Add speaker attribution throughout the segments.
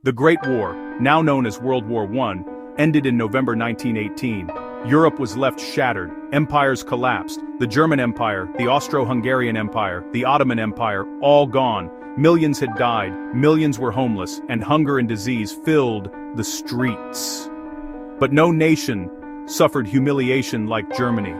Speaker 1: The Great War, now known as World War I, ended in November 1918. Europe was left shattered, empires collapsed, the German Empire, the Austro-Hungarian Empire, the Ottoman Empire, all gone. Millions had died, millions were homeless, and hunger and disease filled the streets. But no nation suffered humiliation like Germany.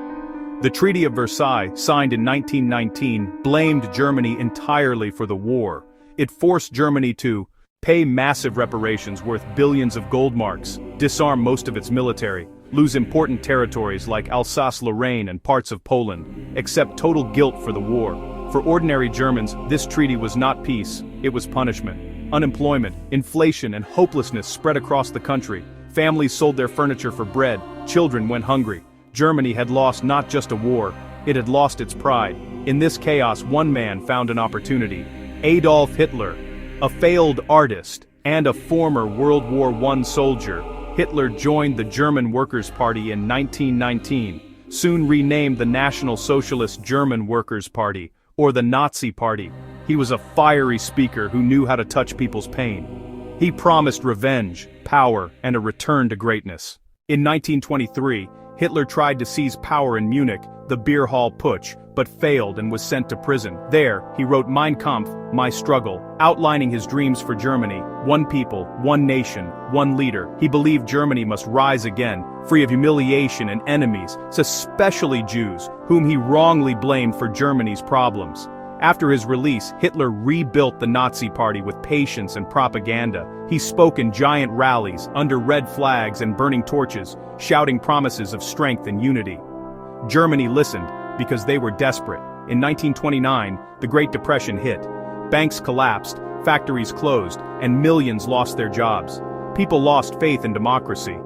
Speaker 1: The Treaty of Versailles, signed in 1919, blamed Germany entirely for the war. It forced Germany to pay massive reparations worth billions of gold marks, disarm most of its military, lose important territories like Alsace-Lorraine and parts of Poland, accept total guilt for the war. For ordinary Germans, this treaty was not peace, it was punishment. Unemployment, inflation, and hopelessness spread across the country. Families sold their furniture for bread, children went hungry. Germany had lost not just a war, it had lost its pride. In this chaos, one man found an opportunity. Adolf Hitler, a failed artist and a former World War I soldier, Hitler joined the German Workers' Party in 1919, soon renamed the National Socialist German Workers' Party, or the Nazi Party. He was a fiery speaker who knew how to touch people's pain. He promised revenge, power, and a return to greatness. In 1923, Hitler tried to seize power in Munich, the beer hall putsch, but failed and was sent to prison. There, he wrote Mein Kampf, My Struggle, outlining his dreams for Germany: one people, one nation, one leader. He believed Germany must rise again, free of humiliation and enemies, especially Jews, whom he wrongly blamed for Germany's problems. After his release, Hitler rebuilt the Nazi Party with patience and propaganda. He spoke in giant rallies, under red flags and burning torches, shouting promises of strength and unity. Germany listened, because they were desperate. In 1929, the Great Depression hit. Banks collapsed, factories closed, and millions lost their jobs. People lost faith in democracy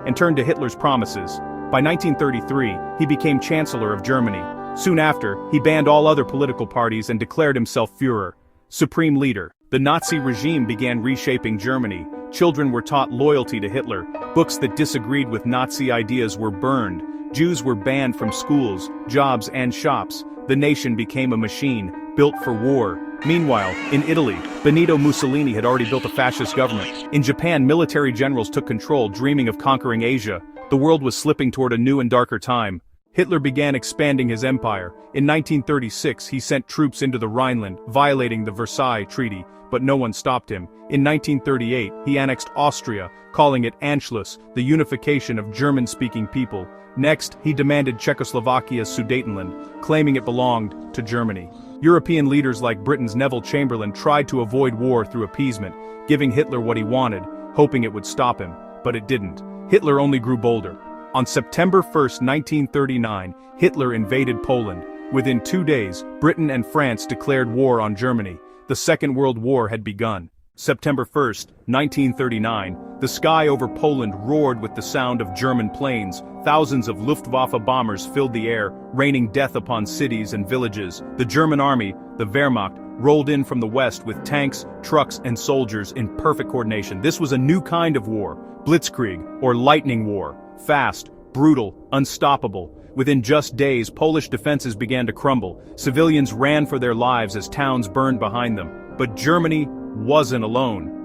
Speaker 1: and turned to Hitler's promises. By 1933, he became Chancellor of Germany. Soon after, he banned all other political parties and declared himself Führer, supreme leader. The Nazi regime began reshaping Germany. Children were taught loyalty to Hitler. Books that disagreed with Nazi ideas were burned. Jews were banned from schools, jobs, and shops. The nation became a machine, built for war. Meanwhile, in Italy, Benito Mussolini had already built a fascist government. In Japan, military generals took control, dreaming of conquering Asia. The world was slipping toward a new and darker time. Hitler began expanding his empire. In 1936, he sent troops into the Rhineland, violating the Versailles Treaty, but no one stopped him. In 1938, he annexed Austria, calling it Anschluss, the unification of German-speaking people. Next, he demanded Czechoslovakia's Sudetenland, claiming it belonged to Germany. European leaders like Britain's Neville Chamberlain tried to avoid war through appeasement, giving Hitler what he wanted, hoping it would stop him, but it didn't. Hitler only grew bolder. On September 1, 1939, Hitler invaded Poland. Within 2 days, Britain and France declared war on Germany. The Second World War had begun. September 1, 1939, the sky over Poland roared with the sound of German planes. Thousands of Luftwaffe bombers filled the air, raining death upon cities and villages. The German army, the Wehrmacht, rolled in from the west with tanks, trucks, and soldiers in perfect coordination. This was a new kind of war, blitzkrieg, or lightning war. Fast, brutal, unstoppable. Within just days, Polish defenses began to crumble. Civilians ran for their lives as towns burned behind them. But Germany wasn't alone.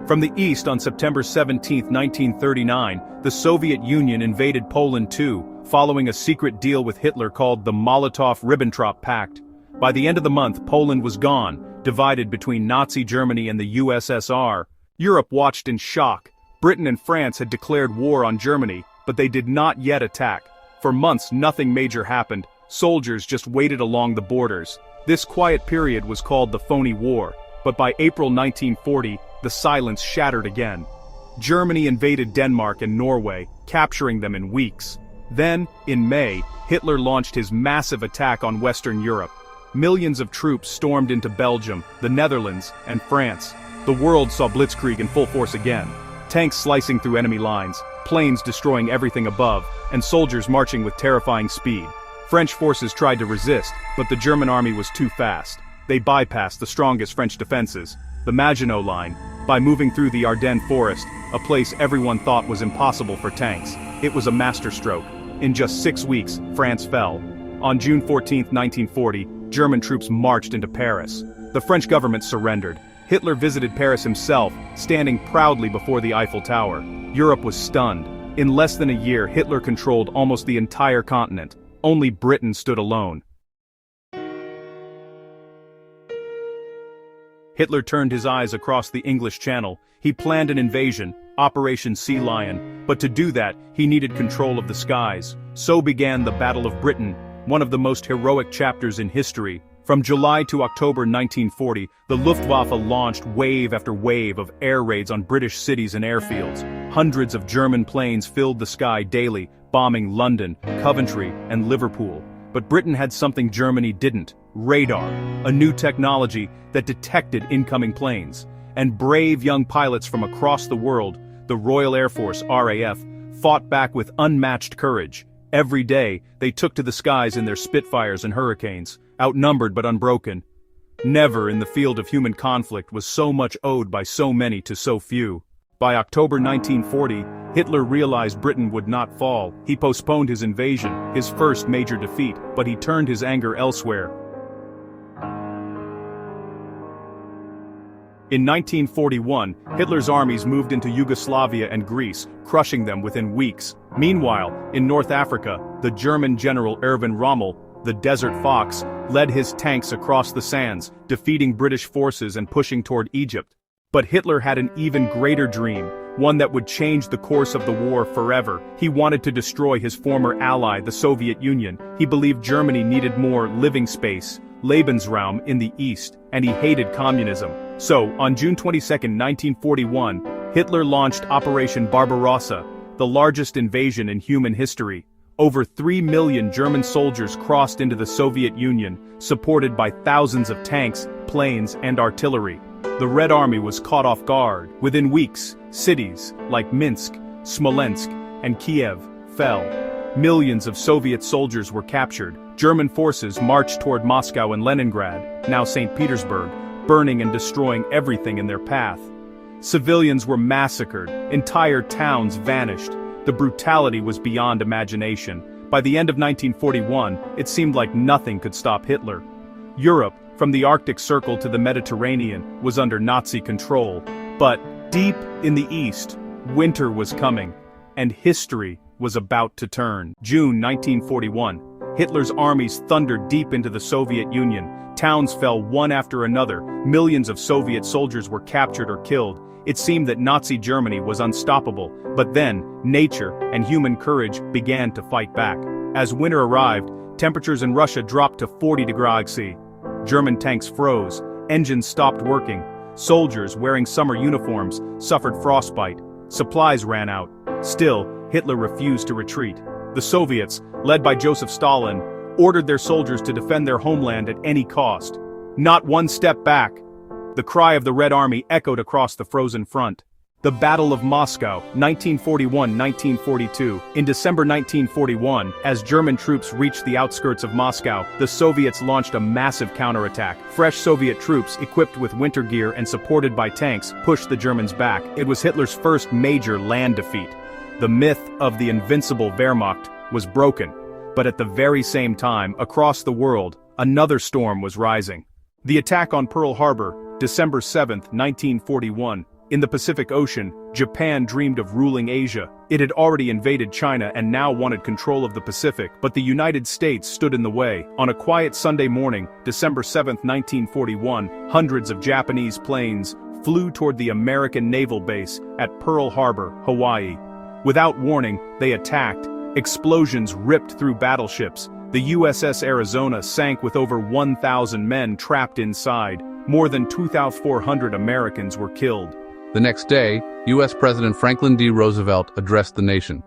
Speaker 1: From the east on September 17, 1939, the Soviet Union invaded Poland too, following a secret deal with Hitler called the Molotov-Ribbentrop Pact. By the end of the month, Poland was gone, divided between Nazi Germany and the USSR. Europe watched in shock. Britain and France had declared war on Germany, but they did not yet attack. For months, nothing major happened. Soldiers just waited along the borders. This quiet period was called the Phony War. But by April 1940, the silence shattered again. Germany invaded Denmark and Norway, capturing them in weeks. Then, in May, Hitler launched his massive attack on Western Europe. Millions of troops stormed into Belgium, the Netherlands, and France. The world saw blitzkrieg in full force again. Tanks slicing through enemy lines, planes destroying everything above, and soldiers marching with terrifying speed. French forces tried to resist, but the German army was too fast. They bypassed the strongest French defenses, the Maginot Line, by moving through the Ardennes forest, a place everyone thought was impossible for tanks. It was a masterstroke. In just 6 weeks, France fell. On June 14, 1940, German troops marched into Paris. The French government surrendered. Hitler visited Paris himself, standing proudly before the Eiffel Tower. Europe was stunned. In less than a year, Hitler controlled almost the entire continent. Only Britain stood alone. Hitler turned his eyes across the English Channel. He planned an invasion, Operation Sea Lion, but to do that, he needed control of the skies. So began the Battle of Britain, one of the most heroic chapters in history. From July to October 1940, the Luftwaffe launched wave after wave of air raids on British cities and airfields. Hundreds of German planes filled the sky daily, bombing London, Coventry, and Liverpool. But Britain had something Germany didn't: radar, a new technology that detected incoming planes. And brave young pilots from across the world, the Royal Air Force (RAF), fought back with unmatched courage. Every day, they took to the skies in their Spitfires and Hurricanes, outnumbered but unbroken. Never in the field of human conflict was so much owed by so many to so few. By October 1940, Hitler realized Britain would not fall. He postponed his invasion, his first major defeat, but he turned his anger elsewhere. In 1941, Hitler's armies moved into Yugoslavia and Greece, crushing them within weeks. Meanwhile, in North Africa, the German general Erwin Rommel, the Desert Fox, led his tanks across the sands, defeating British forces and pushing toward Egypt. But Hitler had an even greater dream, one that would change the course of the war forever. He wanted to destroy his former ally, the Soviet Union. He believed Germany needed more living space, Lebensraum, in the East, and he hated communism. So, on June 22, 1941, Hitler launched Operation Barbarossa, the largest invasion in human history. Over 3 million German soldiers crossed into the Soviet Union, supported by thousands of tanks, planes, and artillery. The Red Army was caught off guard. Within weeks, cities like Minsk, Smolensk, and Kiev fell. Millions of Soviet soldiers were captured. German forces marched toward Moscow and Leningrad, now St. Petersburg, burning and destroying everything in their path. Civilians were massacred, entire towns vanished. The brutality was beyond imagination. By the end of 1941, it seemed like nothing could stop Hitler. Europe, from the Arctic Circle to the Mediterranean, was under Nazi control. But deep in the east, winter was coming, and history was about to turn. June 1941. Hitler's armies thundered deep into the Soviet Union. Towns fell one after another. Millions of Soviet soldiers were captured or killed. It seemed that Nazi Germany was unstoppable, but then, nature and human courage began to fight back. As winter arrived, temperatures in Russia dropped to 40 degrees C. German tanks froze, engines stopped working. Soldiers wearing summer uniforms suffered frostbite. Supplies ran out. Still, Hitler refused to retreat. The Soviets, led by Joseph Stalin, ordered their soldiers to defend their homeland at any cost. Not one step back. The cry of the Red Army echoed across the frozen front. The Battle of Moscow, 1941-1942. In December 1941, as German troops reached the outskirts of Moscow, the Soviets launched a massive counterattack. Fresh Soviet troops, equipped with winter gear and supported by tanks, pushed the Germans back. It was Hitler's first major land defeat. The myth of the invincible Wehrmacht was broken. But at the very same time, across the world, another storm was rising. The attack on Pearl Harbor, December 7, 1941. In the Pacific Ocean, Japan dreamed of ruling Asia. It had already invaded China and now wanted control of the Pacific, but the United States stood in the way. On a quiet Sunday morning, December 7, 1941, hundreds of Japanese planes flew toward the American naval base at Pearl Harbor, Hawaii. Without warning, they attacked. Explosions ripped through battleships. The USS Arizona sank with over 1,000 men trapped inside. More than 2,400 Americans were killed.
Speaker 2: The next day, U.S. President Franklin D. Roosevelt addressed the nation.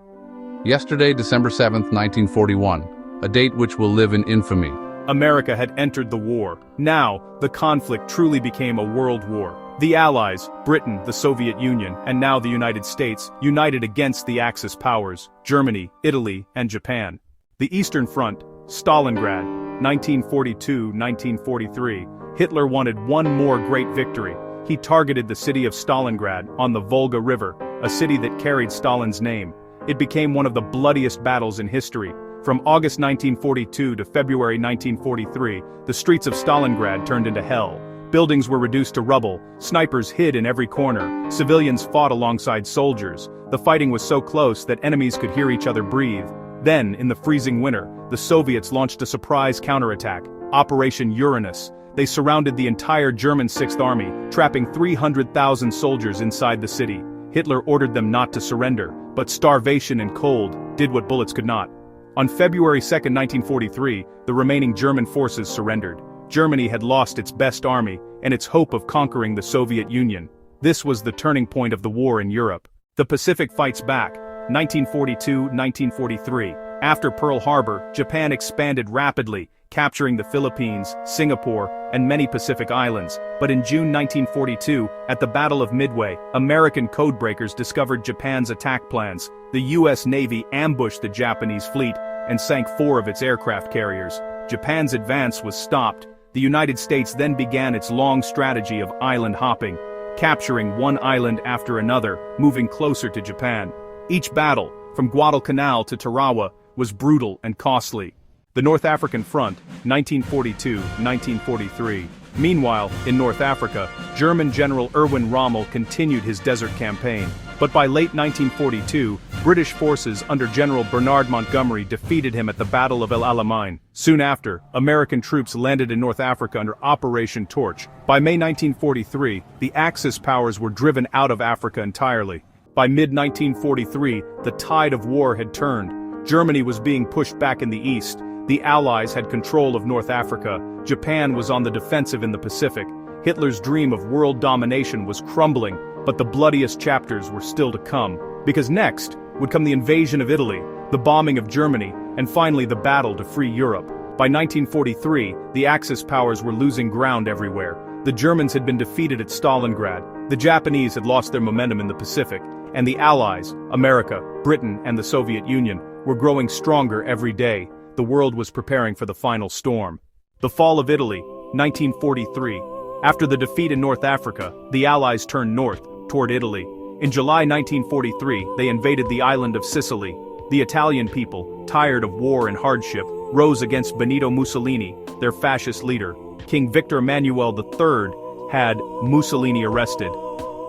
Speaker 2: Yesterday, December 7, 1941, a date which will live in infamy.
Speaker 1: America had entered the war. Now, the conflict truly became a world war. The Allies, Britain, the Soviet Union, and now the United States, united against the Axis powers, Germany, Italy, and Japan. The Eastern Front, Stalingrad, 1942-1943. Hitler wanted one more great victory. He targeted the city of Stalingrad on the Volga River, a city that carried Stalin's name. It became one of the bloodiest battles in history. From August 1942 to February 1943, the streets of Stalingrad turned into hell. Buildings were reduced to rubble, snipers hid in every corner, civilians fought alongside soldiers. The fighting was so close that enemies could hear each other breathe. Then, in the freezing winter, the Soviets launched a surprise counterattack, Operation Uranus. They surrounded the entire German Sixth Army, trapping 300,000 soldiers inside the city. Hitler ordered them not to surrender, but starvation and cold did what bullets could not. On February 2, 1943, the remaining German forces surrendered. Germany had lost its best army, and its hope of conquering the Soviet Union. This was the turning point of the war in Europe. The Pacific fights back, 1942-1943. After Pearl Harbor, Japan expanded rapidly, capturing the Philippines, Singapore, and many Pacific islands. But in June 1942, at the Battle of Midway, American codebreakers discovered Japan's attack plans. The U.S. Navy ambushed the Japanese fleet and sank 4 of its aircraft carriers. Japan's advance was stopped. The United States then began its long strategy of island hopping, capturing one island after another, moving closer to Japan. Each battle, from Guadalcanal to Tarawa, was brutal and costly. The North African Front, 1942-1943. Meanwhile, in North Africa, German General Erwin Rommel continued his desert campaign. But by late 1942, British forces under General Bernard Montgomery defeated him at the Battle of El Alamein. Soon after, American troops landed in North Africa under Operation Torch. By May 1943, the Axis powers were driven out of Africa entirely. By mid-1943, the tide of war had turned. Germany was being pushed back in the east. The Allies had control of North Africa. Japan was on the defensive in the Pacific. Hitler's dream of world domination was crumbling, but the bloodiest chapters were still to come. Because next would come the invasion of Italy, the bombing of Germany, and finally the battle to free Europe. By 1943, the Axis powers were losing ground everywhere. The Germans had been defeated at Stalingrad. The Japanese had lost their momentum in the Pacific. And the Allies, America, Britain, and the Soviet Union, were growing stronger every day. The world was preparing for the final storm. The fall of Italy, 1943. After the defeat in North Africa, the Allies turned north, toward Italy. In July 1943, they invaded the island of Sicily. The Italian people, tired of war and hardship, rose against Benito Mussolini, their fascist leader. King Victor Emmanuel III had Mussolini arrested.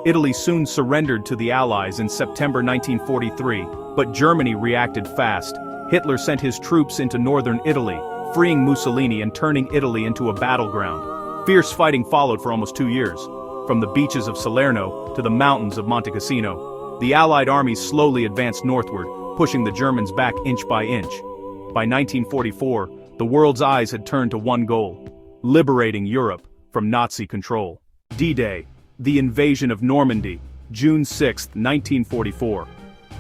Speaker 1: Italy soon surrendered to the Allies in September 1943, but Germany reacted fast. Hitler sent his troops into northern Italy, freeing Mussolini and turning Italy into a battleground. Fierce fighting followed for almost 2 years. From the beaches of Salerno to the mountains of Monte Cassino, the Allied armies slowly advanced northward, pushing the Germans back inch by inch. By 1944, the world's eyes had turned to one goal: liberating Europe from Nazi control. D-Day, the invasion of Normandy, June 6, 1944.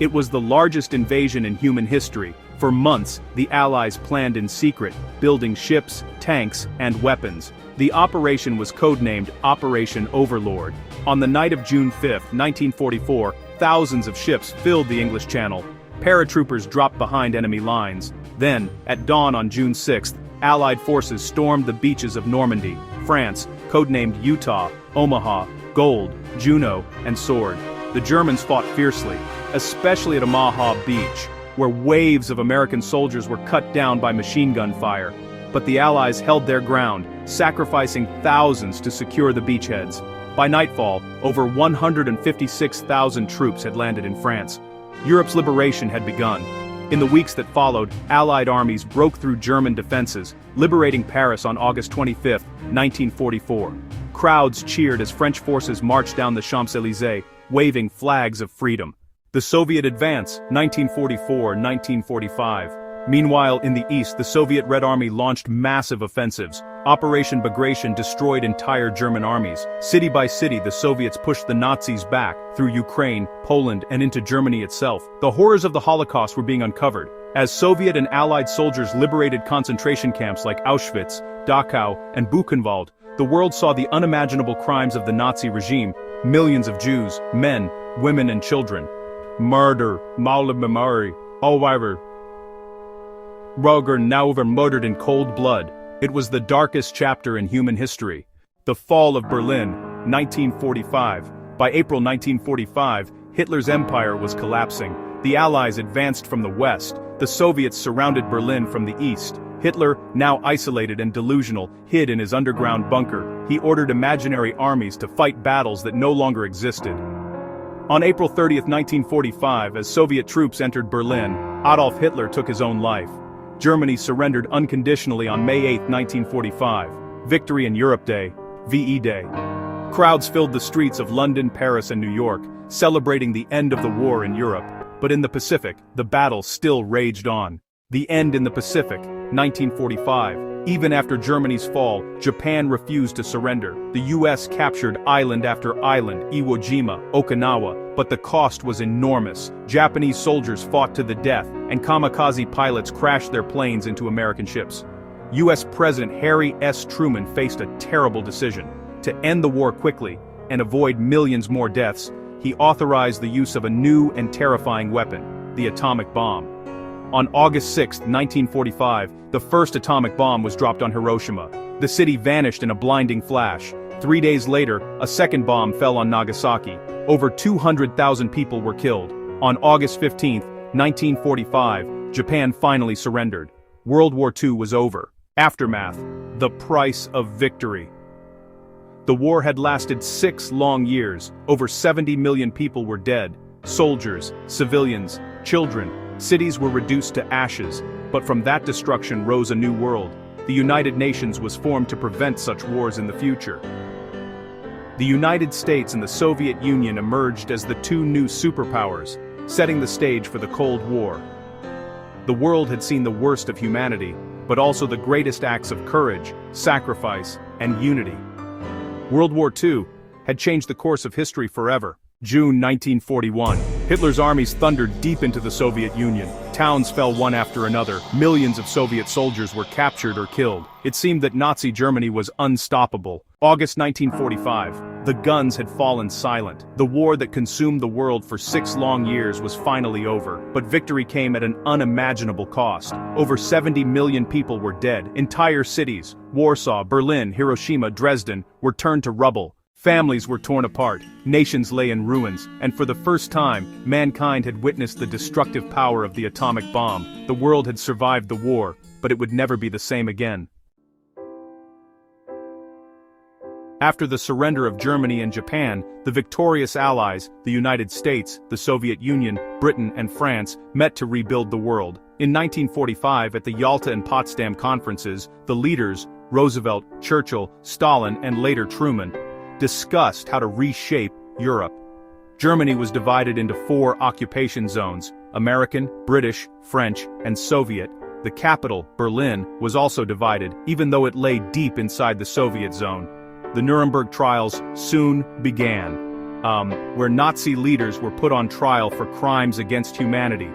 Speaker 1: It was the largest invasion in human history. For months, the Allies planned in secret, building ships, tanks, and weapons. The operation was codenamed Operation Overlord. On the night of June 5, 1944, thousands of ships filled the English Channel. Paratroopers dropped behind enemy lines. Then, at dawn on June 6, Allied forces stormed the beaches of Normandy, France, codenamed Utah, Omaha, Gold, Juno, and Sword. The Germans fought fiercely, especially at Omaha Beach, where waves of American soldiers were cut down by machine gun fire. But the Allies held their ground, sacrificing thousands to secure the beachheads. By nightfall, over 156,000 troops had landed in France. Europe's liberation had begun. In the weeks that followed, Allied armies broke through German defenses, liberating Paris on August 25, 1944. Crowds cheered as French forces marched down the Champs-Élysées, waving flags of freedom. The Soviet advance, 1944-1945. Meanwhile, in the east, the Soviet Red Army launched massive offensives. Operation Bagration destroyed entire German armies. City by city, the Soviets pushed the Nazis back, through Ukraine, Poland, and into Germany itself. The horrors of the Holocaust were being uncovered. As Soviet and Allied soldiers liberated concentration camps like Auschwitz, Dachau, and Buchenwald, the world saw the unimaginable crimes of the Nazi regime. Millions of Jews, men, women, and children. Murder, Maulabamari, Allweber, Roger now were murdered in cold blood. It was the darkest chapter in human history. The fall of Berlin, 1945. By April 1945, Hitler's empire was collapsing. The Allies advanced from the west. The Soviets surrounded Berlin from the east. Hitler, now isolated and delusional, hid in his underground bunker. He ordered imaginary armies to fight battles that no longer existed. On April 30, 1945, as Soviet troops entered Berlin, Adolf Hitler took his own life. Germany surrendered unconditionally on May 8, 1945. Victory in Europe Day, VE Day. Crowds filled the streets of London, Paris, and New York, celebrating the end of the war in Europe. But in the Pacific, the battle still raged on. The end in the Pacific, 1945. Even after Germany's fall, Japan refused to surrender. The US captured island after island, Iwo Jima, Okinawa, but the cost was enormous. Japanese soldiers fought to the death, and kamikaze pilots crashed their planes into American ships. US President Harry S. Truman faced a terrible decision. To end the war quickly, and avoid millions more deaths, he authorized the use of a new and terrifying weapon, the atomic bomb. On August 6, 1945, the first atomic bomb was dropped on Hiroshima. The city vanished in a blinding flash. 3 days later, a second bomb fell on Nagasaki. Over 200,000 people were killed. On August 15, 1945, Japan finally surrendered. World War II was over. Aftermath: the price of victory. The war had lasted 6 long years. Over 70 million people were dead. Soldiers, civilians, children. Cities were reduced to ashes, but from that destruction rose a new world. The United Nations was formed to prevent such wars in the future. The United States and the Soviet Union emerged as the two new superpowers, setting the stage for the Cold War. The world had seen the worst of humanity, but also the greatest acts of courage, sacrifice, and unity. World War II had changed the course of history forever. June 1941. Hitler's armies thundered deep into the Soviet Union. Towns fell one after another. Millions of Soviet soldiers were captured or killed. It seemed that Nazi Germany was unstoppable. August 1945. The guns had fallen silent. The war that consumed the world for 6 long years was finally over. But victory came at an unimaginable cost. Over 70 million people were dead. Entire cities, Warsaw, Berlin, Hiroshima, Dresden, were turned to rubble. Families were torn apart, nations lay in ruins, and for the first time, mankind had witnessed the destructive power of the atomic bomb. The world had survived the war, but it would never be the same again. After the surrender of Germany and Japan, the victorious allies, the United States, the Soviet Union, Britain, and France, met to rebuild the world. In 1945, at the Yalta and Potsdam conferences, the leaders, Roosevelt, Churchill, Stalin, and later Truman, discussed how to reshape Europe. Germany was divided into 4 occupation zones: American, British, French, and Soviet. The capital, Berlin, was also divided, even though it lay deep inside the Soviet zone. The Nuremberg trials soon began, where Nazi leaders were put on trial for crimes against humanity.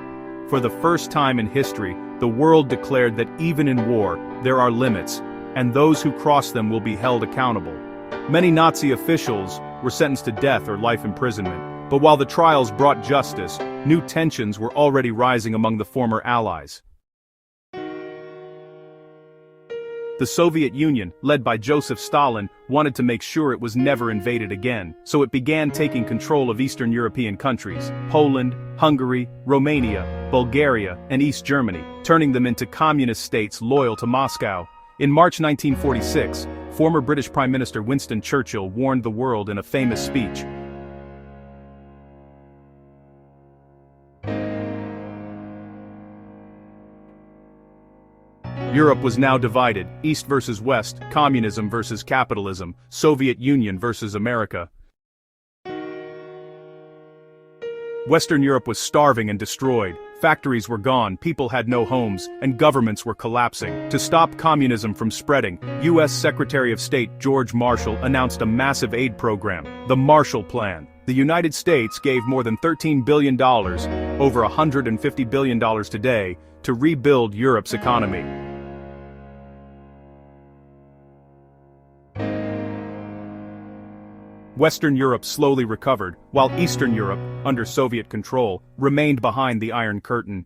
Speaker 1: For the first time in history, the world declared that even in war, there are limits, and those who cross them will be held accountable. Many Nazi officials were sentenced to death or life imprisonment, but while the trials brought justice, new tensions were already rising among the former allies. The Soviet Union, led by Joseph Stalin, wanted to make sure it was never invaded again, so it began taking control of Eastern European countries, Poland, Hungary, Romania, Bulgaria, and East Germany, turning them into communist states loyal to Moscow. In March 1946, former British Prime Minister Winston Churchill warned the world in a famous speech. Europe was now divided, East versus West, communism versus capitalism, Soviet Union versus America. Western Europe was starving and destroyed. Factories were gone, people had no homes, and governments were collapsing. To stop communism from spreading, U.S. Secretary of State George Marshall announced a massive aid program, the Marshall Plan. The United States gave more than $13 billion, over $150 billion today, to rebuild Europe's economy. Western Europe slowly recovered, while Eastern Europe, under Soviet control, remained behind the Iron Curtain.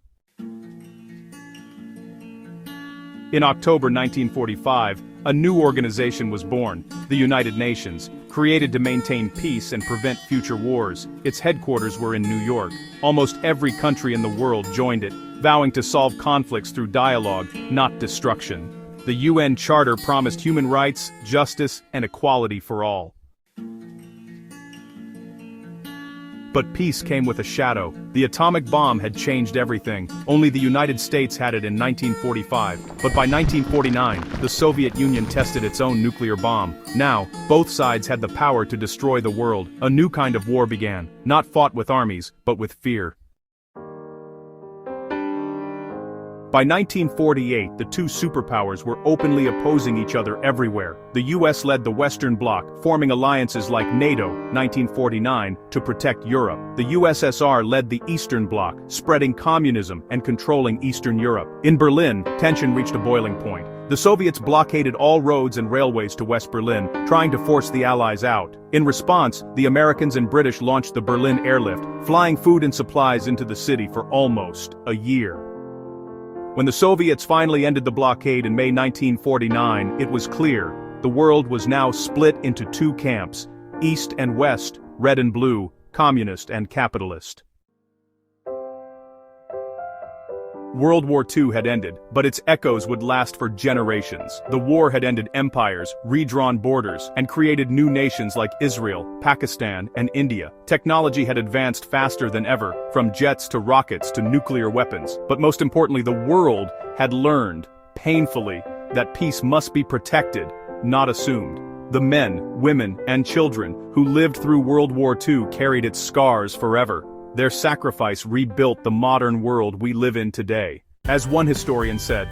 Speaker 1: In October 1945, a new organization was born, the United Nations, created to maintain peace and prevent future wars. Its headquarters were in New York. Almost every country in the world joined it, vowing to solve conflicts through dialogue, not destruction. The UN Charter promised human rights, justice, and equality for all. But peace came with a shadow. The atomic bomb had changed everything. Only the United States had it in 1945. But by 1949, the Soviet Union tested its own nuclear bomb. Now, both sides had the power to destroy the world. A new kind of war began, not fought with armies, but with fear. By 1948, the two superpowers were openly opposing each other everywhere. The US led the Western Bloc, forming alliances like NATO, 1949, to protect Europe. The USSR led the Eastern Bloc, spreading communism and controlling Eastern Europe. In Berlin, tension reached a boiling point. The Soviets blockaded all roads and railways to West Berlin, trying to force the Allies out. In response, the Americans and British launched the Berlin Airlift, flying food and supplies into the city for almost a year. When the Soviets finally ended the blockade in May 1949, it was clear. The world was now split into two camps, East and West, red and blue, communist and capitalist. World War II had ended, but its echoes would last for generations. The war had ended empires, redrawn borders, and created new nations like Israel, Pakistan, and India. Technology had advanced faster than ever, from jets to rockets to nuclear weapons. But most importantly, the world had learned, painfully, that peace must be protected, not assumed. The men, women, and children who lived through World War II carried its scars forever. Their sacrifice rebuilt the modern world we live in today. As one historian said,